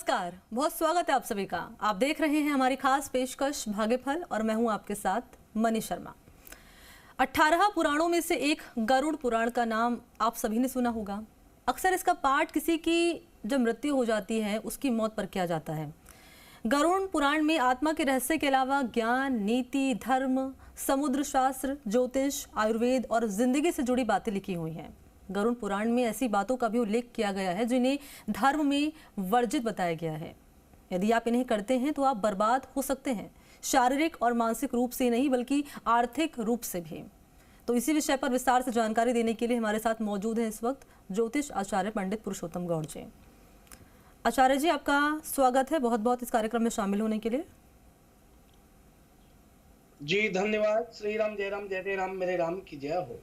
नमस्कार, बहुत स्वागत है आप सभी का। आप देख रहे हैं हमारी खास पेशकश भाग्यफल और मैं हूं आपके साथ मनीष शर्मा। 18 पुराणों में से एक गरुड़ पुराण का नाम आप सभी ने सुना होगा। अक्सर इसका पाठ किसी की जब मृत्यु हो जाती है उसकी मौत पर किया जाता है। गरुड़ पुराण में आत्मा के रहस्य के अलावा ज्ञान, नीति, धर्म, समुद्र शास्त्र, ज्योतिष, आयुर्वेद और जिंदगी से जुड़ी बातें लिखी हुई हैं। गरुड़ पुराण में ऐसी बातों का भी उल्लेख किया गया है जिन्हें धर्म में वर्जित बताया गया है। यदि आप इन्हें करते हैं तो आप बर्बाद हो सकते हैं, शारीरिक और मानसिक रूप से नहीं बल्कि आर्थिक रूप से भी। तो इसी विषय पर विस्तार से जानकारी देने के लिए हमारे साथ मौजूद हैं इस वक्त ज्योतिष आचार्य पंडित पुरुषोत्तम गौड़ जी। आचार्य जी, आपका स्वागत है बहुत बहुत इस कार्यक्रम में शामिल होने के लिए। जी धन्यवाद। श्री राम जय राम, जय जय राम, मेरे राम की जय हो।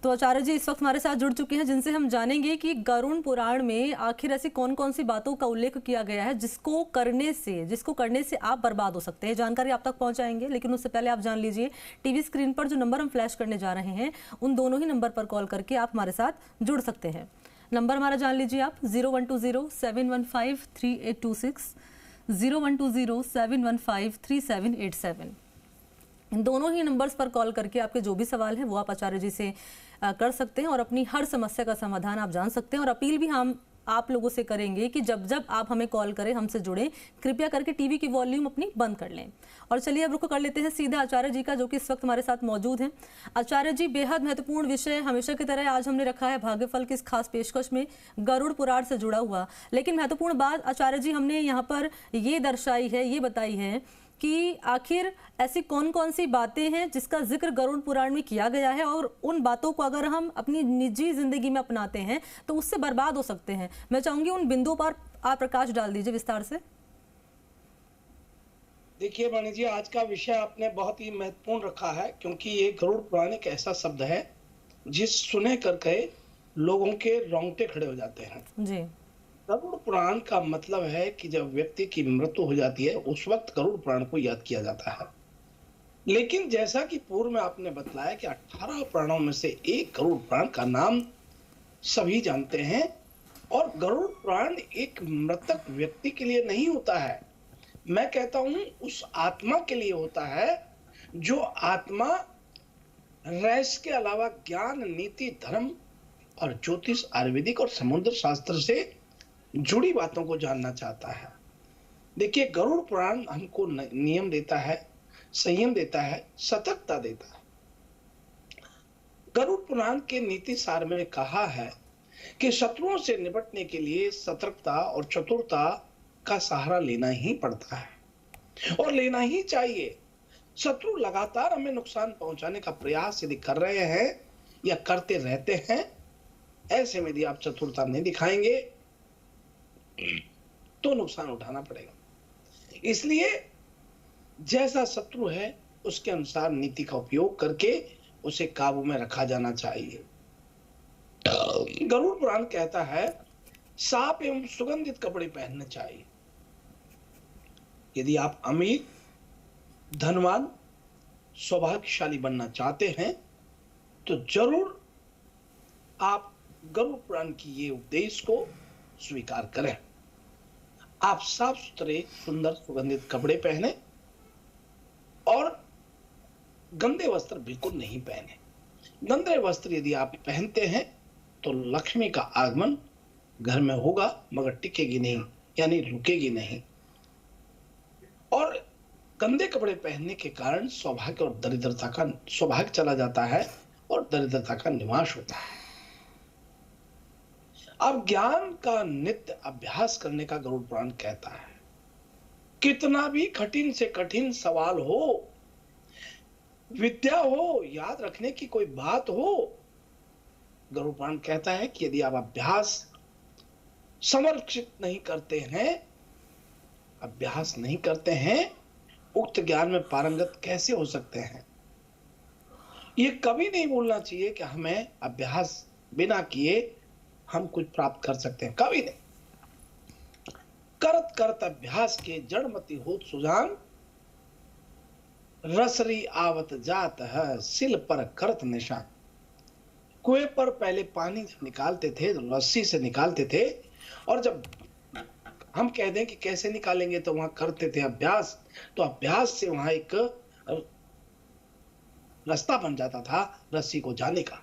तो आचार्य जी इस वक्त हमारे साथ जुड़ चुके हैं जिनसे हम जानेंगे कि गरुड़ पुराण में आखिर ऐसी कौन कौन सी बातों का उल्लेख किया गया है जिसको करने से आप बर्बाद हो सकते हैं। जानकारी आप तक पहुंचाएंगे, लेकिन उससे पहले आप जान लीजिए टीवी स्क्रीन पर जो नंबर हम फ्लैश करने जा रहे हैं उन दोनों ही नंबर पर कॉल करके आप हमारे साथ जुड़ सकते हैं। नंबर हमारा जान लीजिए आप 0120-715-3826, 0120-715-3787। इन दोनों ही नंबर्स पर कॉल करके आपके जो भी सवाल हैं वो आप आचार्य जी से कर सकते हैं और अपनी हर समस्या का समाधान आप जान सकते हैं। और अपील भी हम आप लोगों से करेंगे कि जब जब आप हमें कॉल करें, हमसे जुड़ें, कृपया करके टीवी की वॉल्यूम अपनी बंद कर लें। और चलिए अब रुको कर लेते हैं सीधा आचार्य जी का, जो कि इस वक्त हमारे साथ मौजूद हैं। आचार्य जी, बेहद महत्वपूर्ण विषय हमेशा की तरह आज हमने रखा है भाग्यफल की इस खास पेशकश में गरुड़ पुराण से जुड़ा हुआ। लेकिन महत्वपूर्ण बात आचार्य जी हमने यहाँ पर ये दर्शाई है, ये बताई है कि आखिर ऐसी कौन कौन सी बातें हैं जिसका जिक्र गरुड़ पुराण में किया गया है और उन बातों को अगर हम अपनी निजी जिंदगी में अपनाते हैं तो उससे बर्बाद हो सकते हैं। मैं चाहूंगी उन बिंदुओं पर आप प्रकाश डाल दीजिए विस्तार से। देखिए मणि जी, आज का विषय आपने बहुत ही महत्वपूर्ण रखा है, क्योंकि ये गरुड़ पुराण एक ऐसा शब्द है जिस सुने करके लोगों के रोंगटे खड़े हो जाते हैं जी। गरुड़ पुराण का मतलब है कि जब व्यक्ति की मृत्यु हो जाती है उस वक्त गरुड़ पुराण को याद किया जाता है। लेकिन जैसा कि पूर्व में आपने बतलाया कि 18 पुराणों में से एक गरुड़ पुराण का नाम सभी जानते हैं। और गरुड़ पुराण एक मृतक व्यक्ति के लिए नहीं होता है, मैं कहता हूं उस आत्मा के लिए होता है जो आत्मा रहस्य के अलावा ज्ञान, नीति, धर्म और ज्योतिष, आयुर्वेदिक और समुद्र शास्त्र से जुड़ी बातों को जानना चाहता है। देखिए, गरुड़ पुराण हमको नियम देता है, संयम देता है, सतर्कता देता है। गरुड़ पुराण के नीति सार में कहा है कि शत्रुओं से निपटने के लिए सतर्कता और चतुरता का सहारा लेना ही पड़ता है और लेना ही चाहिए। शत्रु लगातार हमें नुकसान पहुंचाने का प्रयास यदि कर रहे हैं या करते रहते हैं, ऐसे में यदि आप चतुरता नहीं दिखाएंगे तो नुकसान उठाना पड़ेगा। इसलिए जैसा शत्रु है उसके अनुसार नीति का उपयोग करके उसे काबू में रखा जाना चाहिए। गरुड़ पुराण कहता है साफ एवं सुगंधित कपड़े पहनने चाहिए। यदि आप अमीर, धनवान, सौभाग्यशाली बनना चाहते हैं तो जरूर आप गरुड़ पुराण की ये उपदेश को स्वीकार करें। आप साफ सुथरे, सुंदर, सुगंधित कपड़े पहने और गंदे वस्त्र बिल्कुल नहीं पहने। गंदे वस्त्र यदि आप पहनते हैं तो लक्ष्मी का आगमन घर में होगा मगर टिकेगी नहीं, यानी रुकेगी नहीं। और गंदे कपड़े पहनने के कारण सौभाग्य और दरिद्रता का सौभाग्य चला जाता है और दरिद्रता का निवास होता है। अब ज्ञान का नित्य अभ्यास करने का गरुड़ पुराण कहता है। कितना भी कठिन से कठिन सवाल हो, विद्या हो, याद रखने की कोई बात हो, गरुड़ पुराण कहता है कि यदि आप अभ्यास समर्पित नहीं करते हैं, अभ्यास नहीं करते हैं, उक्त ज्ञान में पारंगत कैसे हो सकते हैं। ये कभी नहीं बोलना चाहिए कि हमें अभ्यास बिना किए हम कुछ प्राप्त कर सकते हैं, कभी नहीं। करत करत अभ्यास के जड़मति होत सुजान, रसरी आवत जात है सिल पर करत निशान। कुएं पर पहले पानी निकालते थे, रस्सी से निकालते थे, और जब हम कह दें कि कैसे निकालेंगे, तो वहां करते थे अभ्यास, तो अभ्यास से वहां एक रास्ता बन जाता था रस्सी को जाने का।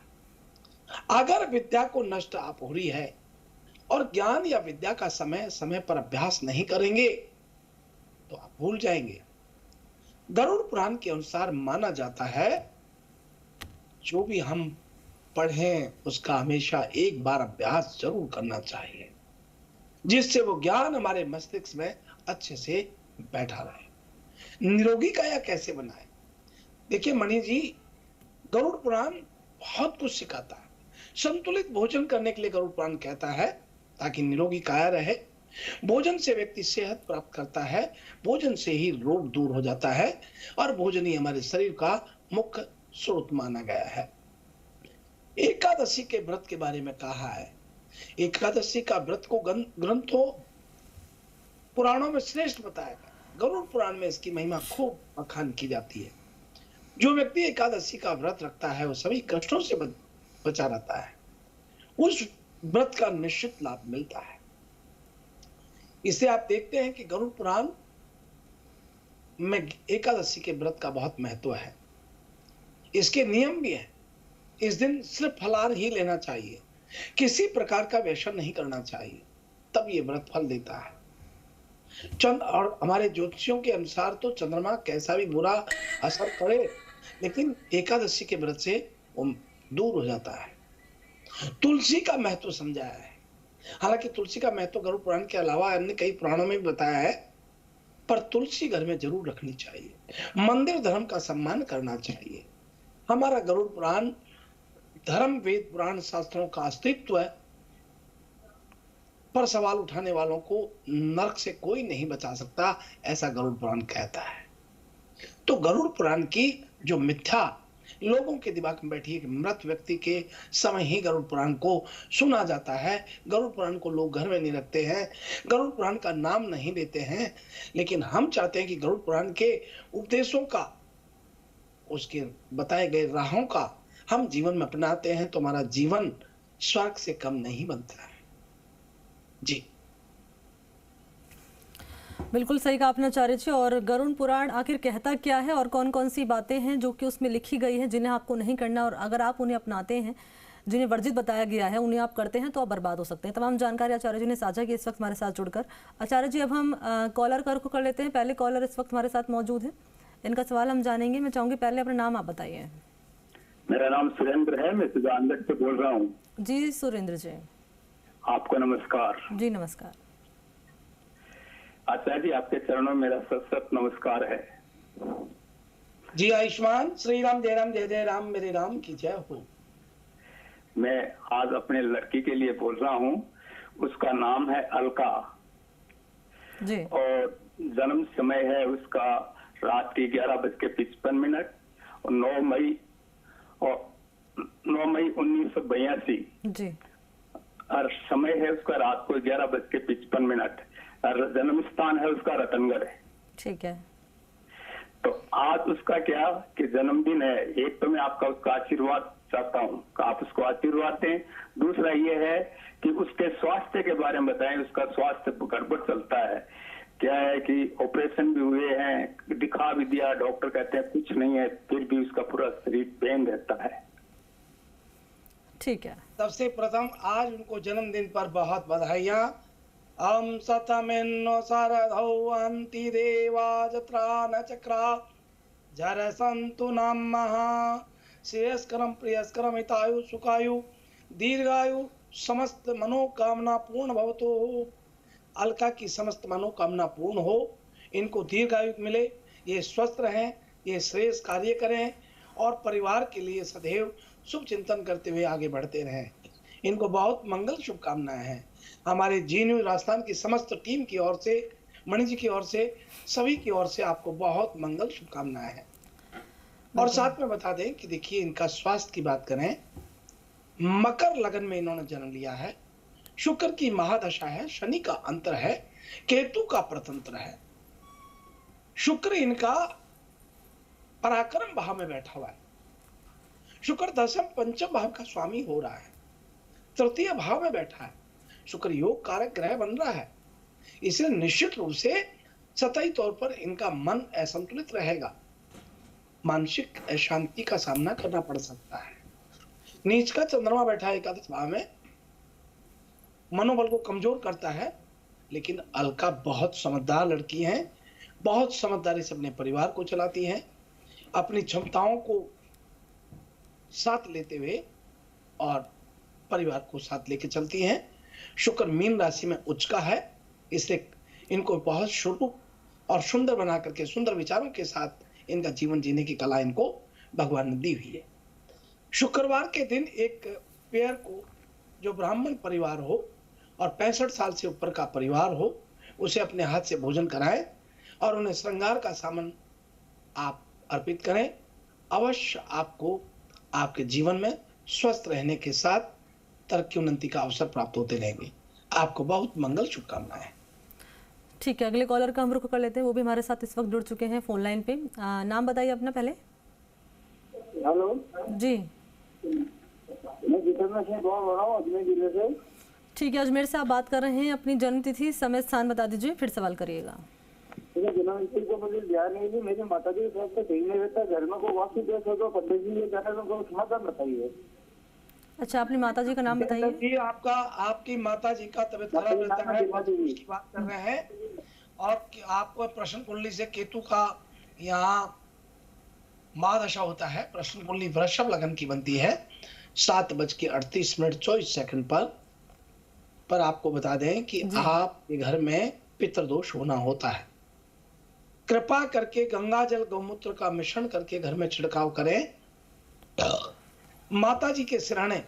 अगर विद्या को नष्ट आप हो रही है और ज्ञान या विद्या का समय समय पर अभ्यास नहीं करेंगे तो आप भूल जाएंगे। गरुड़ पुराण के अनुसार माना जाता है जो भी हम पढ़ें उसका हमेशा एक बार अभ्यास जरूर करना चाहिए, जिससे वो ज्ञान हमारे मस्तिष्क में अच्छे से बैठा रहे। निरोगी काया कैसे बनाए? देखिए मणि जी, गरुड़ पुराण बहुत कुछ सिखाता है। संतुलित भोजन करने के लिए गरुड़ पुराण कहता है ताकि निरोगी काया रहे। भोजन से व्यक्ति सेहत प्राप्त करता है, भोजन से ही रोग दूर हो जाता है और भोजन ही हमारे शरीर का मुख्य स्रोत माना गया है। एकादशी के व्रत के बारे में कहा है। एकादशी का व्रत को ग्रंथों पुराणों में श्रेष्ठ बताया गया। गरुड़ पुराण में इसकी महिमा खूब बखान की जाती है। जो व्यक्ति एकादशी का व्रत रखता है वो सभी कष्टों से बचा रहता है, उस व्रत का निश्चित लाभ मिलता है। इसे आप देखते हैं कि गरुड़ पुराण में एकादशी के व्रत का बहुत महत्व है। इसके नियम भी हैं। इस दिन सिर्फ फलाहार ही लेना चाहिए, किसी प्रकार का व्यसन नहीं करना चाहिए, तब ये व्रत फल देता है। चंद्र और हमारे ज्योतिषियों के अनुसार तो चंद्रमा कैसा भी बुरा असर करे, लेकिन एकादशी के व्रत से वो दूर हो जाता है। तुलसी का महत्व समझाया है। हालांकि तुलसी का महत्व गरुड़ पुराण के अलावा अन्य कई पुराणों में भी बताया है, पर तुलसी घर में जरूर रखनी चाहिए। मंदिर धर्म का सम्मान करना चाहिए। हमारा गरुड़ पुराण धर्म, वेद, पुराण, शास्त्रों का अस्तित्व है, पर सवाल उठाने वालों को नरक से कोई नहीं बचा सकता, ऐसा गरुड़ पुराण कहता है। तो गरुड़ पुराण की जो मिथ्या लोगों के दिमाग में बैठी है कि मृत व्यक्ति के समय ही गरुड़ पुराण को सुना जाता है, गरुड़ पुराण को लोग घर में नहीं रखते हैं, गरुड़ पुराण का नाम नहीं लेते हैं, लेकिन हम चाहते हैं कि गरुड़ पुराण के उपदेशों का, उसके बताए गए राहों का हम जीवन में अपनाते हैं तो हमारा जीवन स्वर्ग से कम नहीं बनता है। जी बिल्कुल सही कहा आपने आचार्य जी। और गरुड़ पुराण आखिर कहता क्या है और कौन कौन सी बातें हैं जो कि उसमें लिखी गई हैं जिन्हें आपको नहीं करना, और अगर आप उन्हें अपनाते हैं, जिन्हें वर्जित बताया गया है, उन्हें आप करते हैं तो आप बर्बाद हो सकते हैं। तमाम जानकारी आचार्य जी ने साझा की इस वक्त हमारे साथ जुड़कर। आचार्य जी, अब हम कॉलर को कर लेते हैं। पहले कॉलर इस वक्त हमारे साथ मौजूद है, इनका सवाल हम जानेंगे। मैं चाहूंगी पहले अपना नाम आप बताइए। मेरा नाम सुरेंद्र है, मैं सुजानगढ़ से बोल रहा हूँ। जी सुरेंद्र जी, आपको नमस्कार। जी नमस्कार। आचार्य जी, आपके चरणों में मेरा सत नमस्कार है। जी आयुष्मान, श्री राम, जय राम, जय जय राम, मेरे राम की जय हो। मैं आज अपने लड़की के लिए बोल रहा हूँ। उसका नाम है अलका जी। और जन्म समय है उसका रात के 11:55 और 9 मई 1982 जी। और समय है उसका रात को 11:55 और जन्म स्थान है उसका रतनगढ़ है। ठीक है। तो आज उसका क्या कि जन्मदिन है। एक तो मैं आपका उसका आशीर्वाद चाहता हूँ कि आप उसको आशीर्वाद दें। दूसरा ये है कि उसके स्वास्थ्य के बारे में बताएं। उसका स्वास्थ्य गड़बड़ चलता है। क्या है कि ऑपरेशन भी हुए हैं, दिखा भी दिया, डॉक्टर कहते हैं कुछ नहीं है, फिर भी उसका पूरा शरीर पेन रहता है। ठीक है। सबसे प्रथम आज उनको जन्मदिन पर बहुत बधाइयां। हम सतमेन्नो शारदौ अंति देवा जत्रा न चक्रा जर संतु नमः श्रेयस्करम प्रियस्करम हितायु सुखायु दीर्घायु समस्त मनोकामना पूर्ण भवतु। अलका की समस्त मनोकामना पूर्ण हो, इनको दीर्घायु मिले, ये स्वस्थ रहें, ये श्रेष्ठ कार्य करें और परिवार के लिए सदैव शुभ चिंतन करते हुए आगे बढ़ते रहें। इनको बहुत मंगल शुभकामनाएं हैं। हमारे जी न्यूज राजस्थान की समस्त टीम की ओर से, मणि जी की ओर से, सभी की ओर से आपको बहुत मंगल शुभकामनाएं हैं। और साथ में बता दें कि देखिए, इनका स्वास्थ्य की बात करें, मकर लगन में इन्होंने जन्म लिया है। शुक्र की महादशा है, शनि का अंतर है, केतु का प्रतंत्र है। शुक्र इनका पराक्रम भाव में बैठा हुआ है। शुक्र दशम पंचम भाव का स्वामी हो रहा है, तृतीय भाव में बैठा है। शुक्र योग कारक ग्रह बन रहा है। इसलिए निश्चित रूप से सतही तौर पर इनका मन असंतुलित रहेगा, मानसिक अशांति का सामना करना पड़ सकता है। नीच का चंद्रमा बैठा है एकादश भाव में, मनोबल को कमजोर करता है, लेकिन अलका बहुत समझदार लड़की है, बहुत समझदारी से अपने परिवार को चलाती है, अपनी क्षमताओं को साथ लेते हुए और परिवार को साथ लेके चलती हैं। शुक्र मीन राशि में उच्च का है, इसलिए इनको बहुत शुभ और सुंदर बना करके सुंदर विचारों के साथ इनका जीवन जीने की कला इनको भगवान ने दी हुई है। शुक्रवार के दिन एक पेयर को जो ब्राह्मण परिवार हो और 65 साल से ऊपर का परिवार हो, उसे अपने हाथ से भोजन कराएं और उन्हें श्रृंगार का सामान आप अर्पित करें। अवश्य आपको आपके जीवन में स्वस्थ रहने के साथ तरक्की उन्नति का अवसर प्राप्त होते रहेंगे। आपको बहुत मंगल शुभकामनाएं। ठीक है, अगले कॉलर का हम रुख कर लेते हैं, वो भी हमारे साथ इस वक्त जुड़ चुके हैं फोन लाइन पे। नाम बताइए अपना पहले। हेलो जी, मैं जितेंद्र सिंह बोल रहा हूँ अजमेर जिले से। ठीक है, अजमेर से आप बात कर रहे हैं। अपनी जन्म तिथि, समय, स्थान बता दीजिए, फिर सवाल करिएगा। जन्मतिथि को मुझे ध्यान नहीं थी, मेरी माता जी के से सही नहीं रहता, घर में को वास्तु देश हो तो पंडित जी ये जाने को समाधान बताइए। अच्छा, अपनी माता जी का नाम बताइए। जी, आपकी माता जी का तबीयत खराब रहता है, उसकी बात कर रहे हैं, और आपको प्रश्न कुंडली से केतु का यहाँ महादशा होता है। प्रश्न कुंडली वृषभ लगन की बनती है 7:38 पर आपको बता दें कि आपके घर में पितृदोष होना होता है। कृपा करके गंगा जल गौमूत्र का मिश्रण करके घर में छिड़काव करें। माता जी के सिरहाने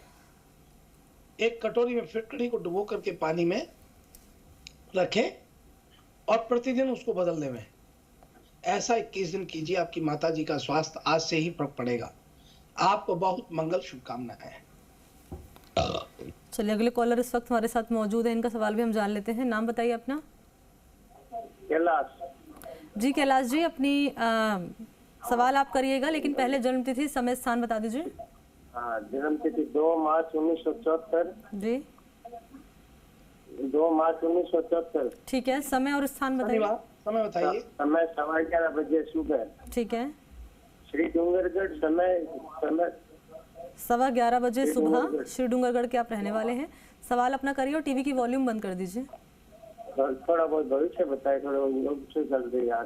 एक कटोरी में फिटकड़ी को डुबो करके पानी में रखें और प्रतिदिन उसको बदल दें। ऐसा 21 दिन कीजिए, आपकी माता जी का स्वास्थ्य आज से ही फर्क पड़ेगा। आपको बहुत मंगल शुभकामनाएं। चलिए, अगले कॉलर इस वक्त हमारे साथ मौजूद है, इनका सवाल भी हम जान लेते हैं। नाम बताइए अपना। कैलाश। जी कैलाश जी, अपनी सवाल आप करिएगा, लेकिन पहले जन्म तिथि, समय, स्थान बता दीजिए। हाँ, जन्म तिथि 2 मार्च 1974। जी, 2 मार्च 1974। ठीक है, समय और स्थान बताइए। समय बताइए। समय 11:15 बजे सुबह। ठीक है, श्री डूंगरगढ़। समय 11:15 बजे सुबह, श्री डूंगरगढ़ के आप रहने वाले हैं। सवाल अपना करिए और टीवी की वॉल्यूम बंद कर दीजिए। थोड़ा बहुत भविष्य बताए, थोड़ा भविष्य कर दे यार।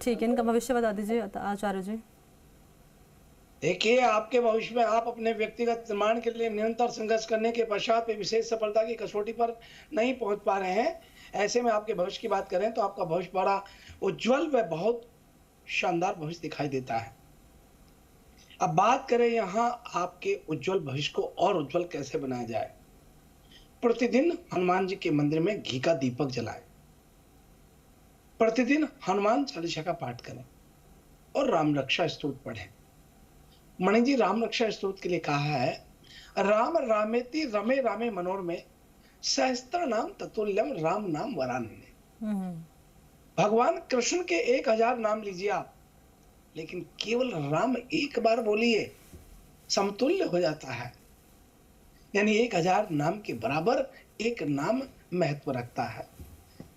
ठीक है, इनका भविष्य बता दीजिए आचार्य जी। देखिए, आपके भविष्य में आप अपने व्यक्तिगत निर्माण के लिए निरंतर संघर्ष करने के पश्चात विशेष सफलता की कसौटी पर नहीं पहुंच पा रहे हैं। ऐसे में आपके भविष्य की बात करें तो आपका भविष्य बड़ा उज्जवल व बहुत शानदार भविष्य दिखाई देता है। अब बात करें यहाँ आपके उज्जवल भविष्य को और उज्जवल कैसे बनाया जाए। प्रतिदिन हनुमान जी के मंदिर में घी का दीपक जलाएं, प्रतिदिन हनुमान चालीसा का पाठ करें और राम रक्षा स्तोत्र पढ़ें। मणि जी राम रक्षा स्तोत्र के लिए कहा है, राम रामेति रमे रामे मनोरमे सहस्त्र नाम ततुल्यम राम नाम वरान्य। भगवान कृष्ण के 1000 नाम लीजिए आप, लेकिन केवल राम एक बार बोलिए, समतुल्य हो जाता है। यानी 1000 नाम के बराबर एक नाम महत्व रखता है।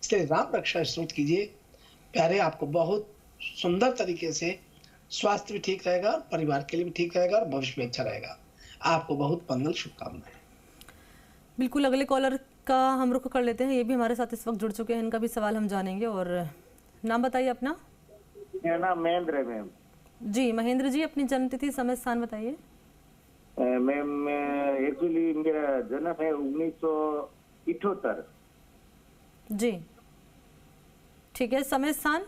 इसलिए राम रक्षा स्तोत्र कीजिए प्यारे, आपको बहुत सुंदर तरीके से स्वास्थ्य भी ठीक रहेगा, परिवार के लिए भी ठीक रहेगा और भविष्य भी अच्छा रहेगा। आपको बहुत मंगल शुभकामनाएं। बिल्कुल, अगले कॉलर का हम रुख कर लेते हैं, ये भी हमारे साथ इस वक्त जुड़ चुके हैं, इनका भी सवाल हम जानेंगे। और नाम बताइए अपना। मेरा नाम महेंद्र है मैम। जी महेंद्र जी, अपनी जन्म तिथि, समय, स्थान बताइए। मैम एक्चुअली मेरा जन्म है 1978। जी ठीक है, समय, स्थान।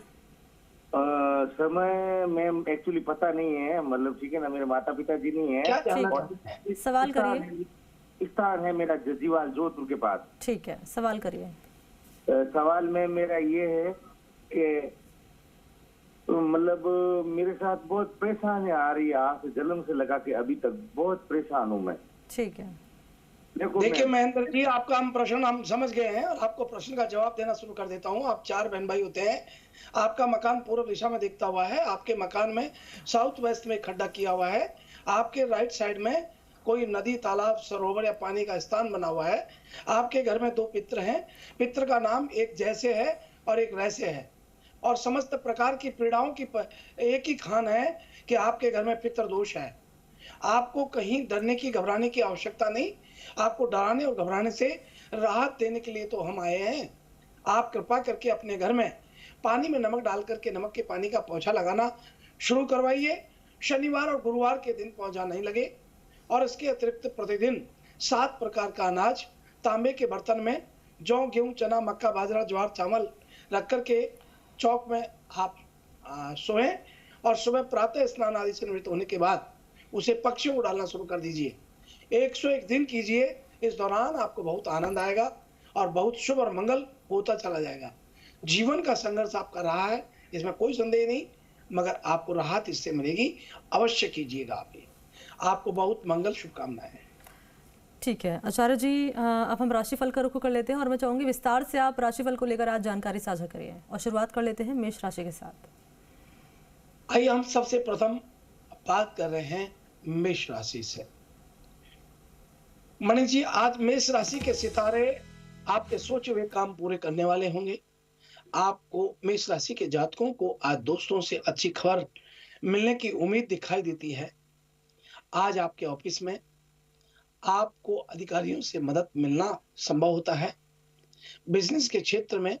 समय मैम एक्चुअली पता नहीं है, मतलब ठीक है ना, मेरे माता पिता जी नहीं है। सवाल करिए। स्थान है मेरा जजीवाल, जोधपुर के पास। ठीक है, सवाल करिए। सवाल में मेरा ये है कि मतलब मेरे साथ बहुत परेशानी आ रही है, आज जन्म से लगा के अभी तक बहुत परेशान हूँ मैं। ठीक है, देखिए महेंद्र जी, आपका प्रश्न हम समझ गए हैं और आपको प्रश्न का जवाब देना शुरू कर देता हूं। आप 4 बहन भाई होते हैं। आपका मकान पूर्व दिशा में दिखता हुआ है। आपके मकान में साउथ वेस्ट में खड्डा किया हुआ है। आपके राइट साइड में कोई नदी, तालाब, सरोवर या पानी का स्थान बना हुआ है, आपके घर में 2 पितृ हैं, पितृ का नाम एक जैसे है और एक वैसे है, और समस्त प्रकार की पीड़ाओं की एक ही खान है कि आपके घर में पितृ दोष है। आपको कहीं डरने की, घबराने की आवश्यकता नहीं। आपको डराने और घबराने से राहत देने के लिए तो हम आए हैं। आप कृपा करके अपने घर में पानी में नमक डाल करके नमक के पानी का पोछा लगाना शुरू करवाइए। शनिवार और गुरुवार के दिन पोछा नहीं लगे, और इसके अतिरिक्त प्रतिदिन 7 प्रकार का अनाज तांबे के बर्तन में जौ, गेहूं, चना, मक्का, बाजरा, ज्वार, चावल रख करके चौक में आप सोएं, और सुबह प्रातः स्नान आदि से निवृत्त होने के बाद उसे पक्षियों को डालना शुरू कर दीजिए। 101 दिन कीजिए। इस दौरान आपको बहुत आनंद आएगा और बहुत शुभ और मंगल होता चला जाएगा। जीवन का संघर्ष आपका रहा है, इसमें कोई संदेह नहीं, मगर आपको राहत इससे मिलेगी। अवश्य कीजिएगा आप ये। आपको बहुत मंगल, शुभकामनाएं। ठीक है आचार्य जी, अब हम राशिफल का रुख कर लेते हैं और मैं चाहूंगी विस्तार से आप राशिफल को लेकर आज जानकारी साझा करिए, और शुरुआत कर लेते हैं मेष राशि के साथ। आइए हम सबसे प्रथम बात कर रहे हैं मेष राशि से। मणि जी, आज मेष राशि के सितारे आपके सोचे हुए काम पूरे करने वाले होंगे। आपको, मेष राशि के जातकों को, आज दोस्तों से अच्छी खबर मिलने की उम्मीद दिखाई देती है। आज आपके ऑफिस में आपको अधिकारियों से मदद मिलना संभव होता है। बिजनेस के क्षेत्र में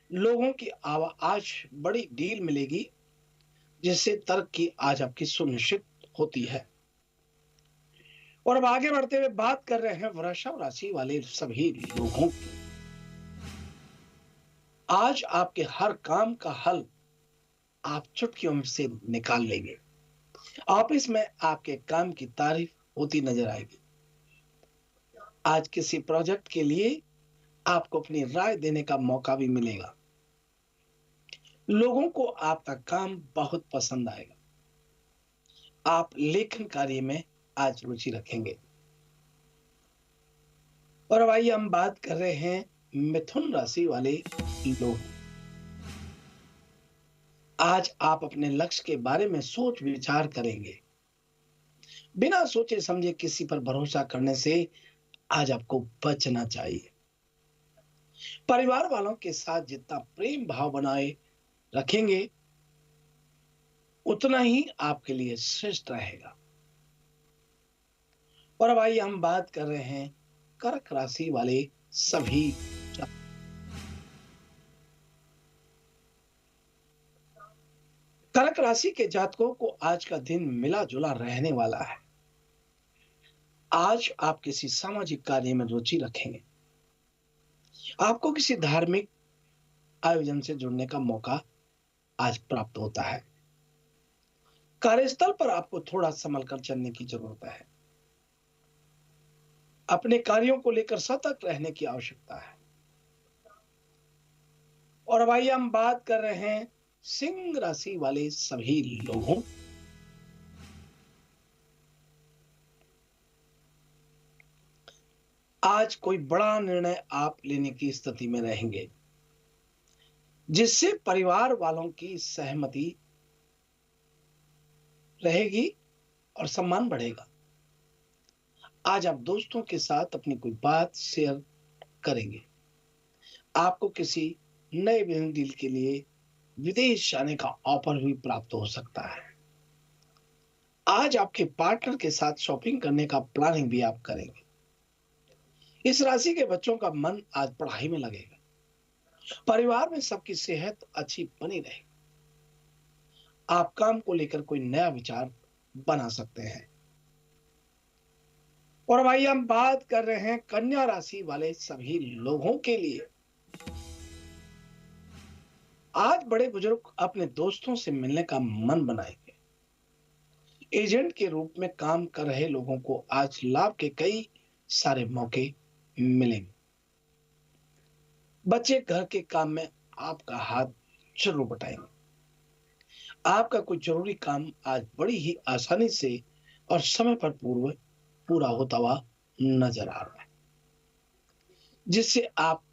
लोगों की आज बड़ी डील मिलेगी, जिससे तरक्की आज आपकी सुनिश्चित होती है। और अब आगे बढ़ते हुए बात कर रहे हैं वृषभ राशि वाले सभी लोगों की। आज आपके हर काम का हल आप चुटकियों से निकाल लेंगे। ऑफिस में आपके काम की तारीफ होती नजर आएगी। आज किसी प्रोजेक्ट के लिए आपको अपनी राय देने का मौका भी मिलेगा। लोगों को आपका काम बहुत पसंद आएगा। आप लेखन कार्य में आज रुचि रखेंगे। और अब आइए हम बात कर रहे हैं मिथुन राशि वाले लोग। आज आप अपने लक्ष्य के बारे में सोच विचार करेंगे। बिना सोचे समझे किसी पर भरोसा करने से आज आपको बचना चाहिए। परिवार वालों के साथ जितना प्रेम भाव बनाए रखेंगे, उतना ही आपके लिए श्रेष्ठ रहेगा। और अब आइए हम बात कर रहे हैं कर्क राशि वाले सभी। कर्क राशि के जातकों को आज का दिन मिला जुला रहने वाला है। आज आप किसी सामाजिक कार्य में रुचि रखेंगे। आपको किसी धार्मिक आयोजन से जुड़ने का मौका आज प्राप्त होता है। कार्यस्थल पर आपको थोड़ा संभल कर चलने की जरूरत है। अपने कार्यों को लेकर सतर्क रहने की आवश्यकता है। और अब आइए हम बात कर रहे हैं सिंह राशि वाले सभी लोगों। आज कोई बड़ा निर्णय आप लेने की स्थिति में रहेंगे, जिससे परिवार वालों की सहमति रहेगी और सम्मान बढ़ेगा। आज आप दोस्तों के साथ अपनी कोई बात शेयर करेंगे। आपको किसी नए बिजनेस डील के लिए विदेश जाने का ऑफर भी प्राप्त हो सकता है। आज आपके पार्टनर के साथ शॉपिंग करने का प्लानिंग भी आप करेंगे। इस राशि के बच्चों का मन आज पढ़ाई में लगेगा। परिवार में सबकी सेहत अच्छी बनी रहेगी। आप काम को लेकर कोई नया विचार बना सकते हैं। और भाई हम बात कर रहे हैं कन्या राशि वाले सभी लोगों के लिए। आज बड़े बुजुर्ग अपने दोस्तों से मिलने का मन बनाएंगे। एजेंट के रूप में काम कर रहे लोगों को आज लाभ के कई सारे मौके मिलेंगे। बच्चे घर के काम में आपका हाथ जरूर बटाएंगे। आपका कोई जरूरी काम आज बड़ी ही आसानी से और समय पर पूरा होता हुआ नजर आ रहा है, जिससे आप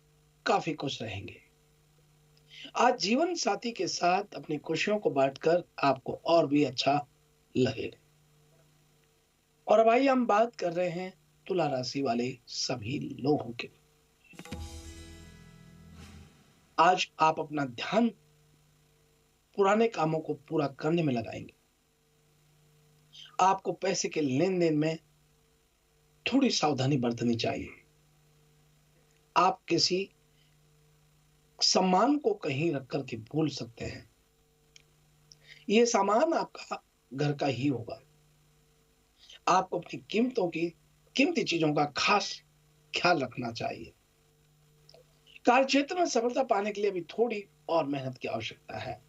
काफी खुश रहेंगे। आज जीवन साथी के साथ अपनी खुशियों को बांटकर आपको और भी अच्छा लगेगा। और अब आइए हम बात कर रहे हैं तुला राशि वाले सभी लोगों की। आज आप अपना ध्यान पुराने कामों को पूरा करने में लगाएंगे। आपको पैसे के लेन देन में थोड़ी सावधानी बरतनी चाहिए। आप किसी सामान को कहीं रख कर के भूल सकते हैं। यह सामान आपका घर का ही होगा। आपको अपनी कीमती चीजों का खास ख्याल रखना चाहिए। कार्य क्षेत्र में सफलता पाने के लिए भी थोड़ी और मेहनत की आवश्यकता है।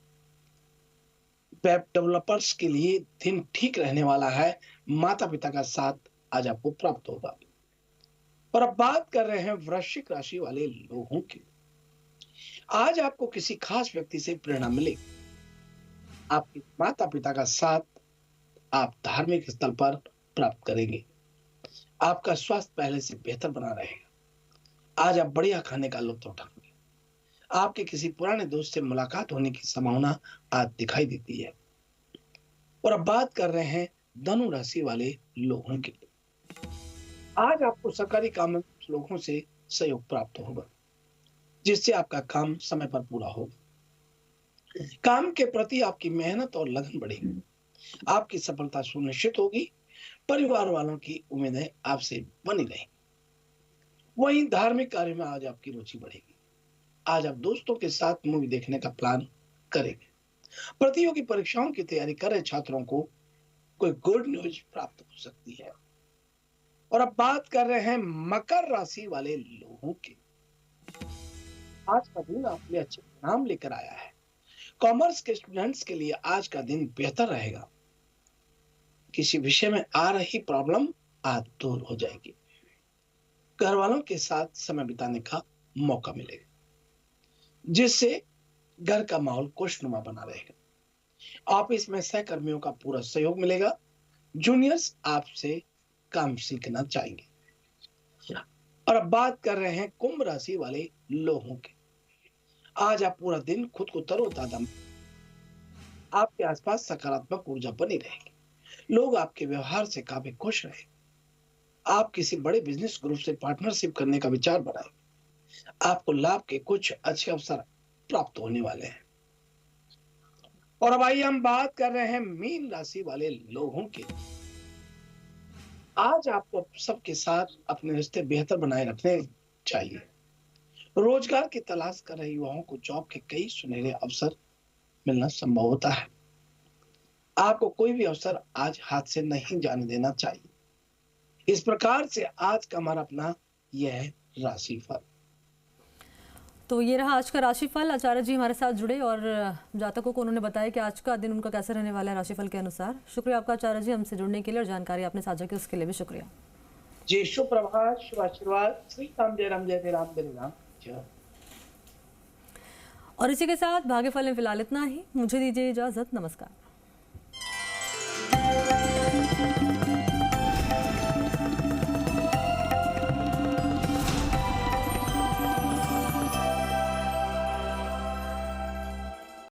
वेब डेवलपर्स के लिए दिन ठीक रहने वाला है। माता पिता का साथ आज आपको प्राप्त होगा। और अब बात कर रहे हैं वृश्चिक राशि वाले लोगों की। आज आपको किसी खास व्यक्ति से प्रेरणा मिलेगी। आपके माता पिता का साथ आप धार्मिक स्थल पर प्राप्त करेंगे। आपका स्वास्थ्य पहले से बेहतर बना रहेगा। आज आप बढ़िया खाने का लुत्फ उठाएंगे। आपके किसी पुराने दोस्त से मुलाकात होने की संभावना आज दिखाई देती है। और अब बात कर रहे हैं धनु राशि वाले लोगों की। आज आपको सरकारी काम में लोगों से सहयोग प्राप्त होगा, जिससे आपका काम समय पर पूरा होगा। काम के प्रति आपकी मेहनत और लगन बढ़ेगी। आपकी सफलता सुनिश्चित होगी। परिवार वालों की उम्मीदें आपसे बनी रहेंगी। वहीं धार्मिक कार्य में आज आपकी रुचि बढ़ेगी। आज आप दोस्तों के साथ मूवी देखने का प्लान करेंगे। प्रतियोगी परीक्षाओं की तैयारी कर रहे छात्रों को कोई गुड न्यूज प्राप्त हो सकती है। और अब बात कर रहे हैं मकर राशि वाले लोगों की। आज का दिन आपके लिए अच्छे परिणाम लेकर आया है। कॉमर्स के स्टूडेंट्स के लिए आज का दिन बेहतर रहेगा। किसी विषय में आ रही प्रॉब्लम आज दूर हो जाएगी। घर वालों के साथ समय बिताने का मौका मिलेगा, जिससे घर का माहौल खुशनुमा बना रहेगा। ऑफिस में सहकर्मियों का पूरा सहयोग मिलेगा। जूनियर्स आपसे काम सीखना चाहेंगे। और अब बात कर रहे हैं कुंभ राशि वाले लोगों की। आज आप पूरा दिन खुद को तरोताजा, आपके आसपास सकारात्मक ऊर्जा बनी रहेगी। लोग आपके व्यवहार से काफी खुश रहे। आप किसी बड़े बिजनेस ग्रुप से पार्टनरशिप करने का विचार बनाएं। आपको लाभ के कुछ अच्छे अवसर प्राप्त होने वाले हैं। और अब आइए हम बात कर रहे हैं मीन राशि वाले लोगों की। आज आपको सबके साथ अपने रिश्ते बेहतर बनाए रखने चाहिए। रोजगार की तलाश कर रहे युवाओं को जॉब के कई सुनहरे अवसर मिलना संभव होता है। आपको कोई भी अवसर आज हाथ से नहीं जाने देना चाहिए। इस प्रकार से आज का हमारा अपना यह राशिफल। तो ये रहा आज का राशिफल। आचार्य जी हमारे साथ जुड़े और जातकों को उन्होंने बताया कि आज का दिन उनका कैसे रहने वाला है राशिफल के अनुसार। शुक्रिया आपका आचार्य जी, हमसे जुड़ने के लिए और जानकारी आपने साझा की उसके लिए भी शुक्रिया जी। शुभ प्रभात, शुभ आशीर्वाद। श्री राम जय राम, जय जय राम, जय राम जय। और इसी के साथ भाग्यफल में फिलहाल इतना ही। मुझे दीजिए इजाजत। नमस्कार।